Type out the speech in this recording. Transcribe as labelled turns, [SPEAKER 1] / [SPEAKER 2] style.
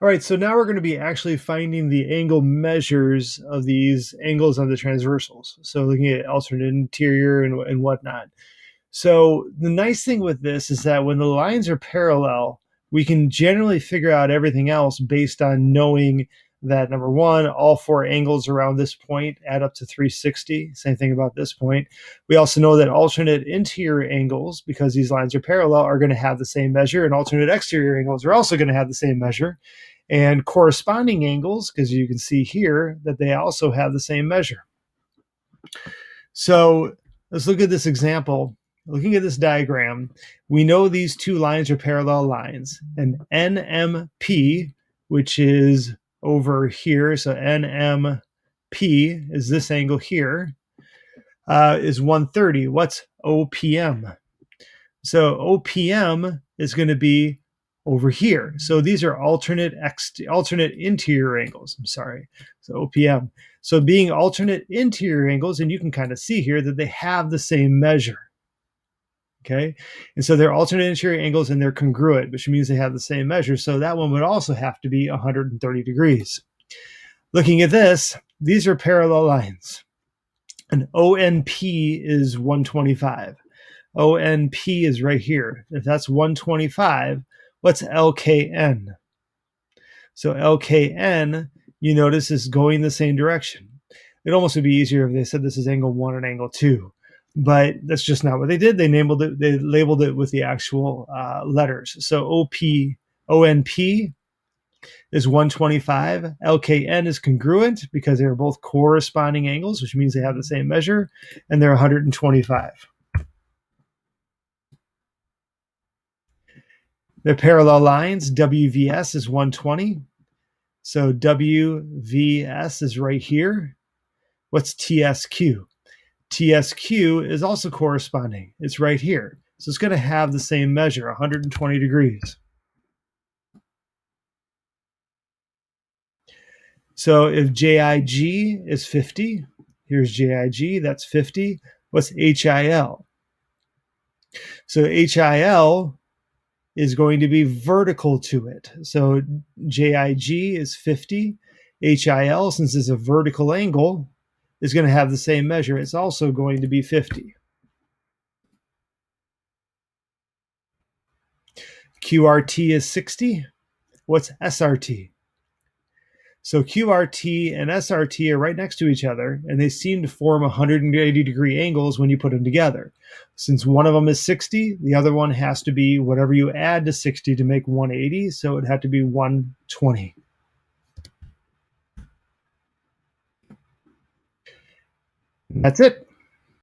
[SPEAKER 1] All right, so now we're going to be actually finding the angle measures of these angles on the transversals. So looking at alternate interior and whatnot. So the nice thing with this is that when the lines are parallel, we can generally figure out everything else based on knowing that number one, all four angles around this point add up to 360. Same thing about this point. We also know that alternate interior angles, because these lines are parallel, are going to have the same measure, and alternate exterior angles are also going to have the same measure. And corresponding angles, because you can see here that they also have the same measure. So let's look at this example. Looking at this diagram, we know these two lines are parallel lines. And NMP, which is over here, so NMP is this angle here, is 130. What's OPM? So OPM is going to be over here. So these are alternate interior angles. I'm sorry. So OPM. So being alternate interior angles, and you can kind of see here that they have the same measure. Okay. And so they're alternate interior angles and they're congruent, which means they have the same measure. So that one would also have to be 130 degrees. Looking at this, these are parallel lines. And ONP is 125. ONP is right here. If that's 125, what's LKN? So LKN, you notice, is going the same direction. It almost would be easier if they said this is angle 1 and angle 2. But that's just not what they did. They labeled it with the actual letters. So ONP is 125. LKN is congruent because they're both corresponding angles, which means they have the same measure, and they're 125. They're parallel lines. WVS is 120. So WVS is right here. What's TSQ? TSQ is also corresponding. It's right here. So it's going to have the same measure, 120 degrees. So if JIG is 50, here's JIG, that's 50. What's HIL? So HIL is going to be vertical to it. So JIG is 50. HIL, since it's a vertical angle, is going to have the same measure. It's also going to be 50. QRT is 60. What's SRT? So QRT and SRT are right next to each other, and they seem to form 180-degree angles when you put them together. Since one of them is 60, the other one has to be whatever you add to 60 to make 180, so it had to be 120. That's it.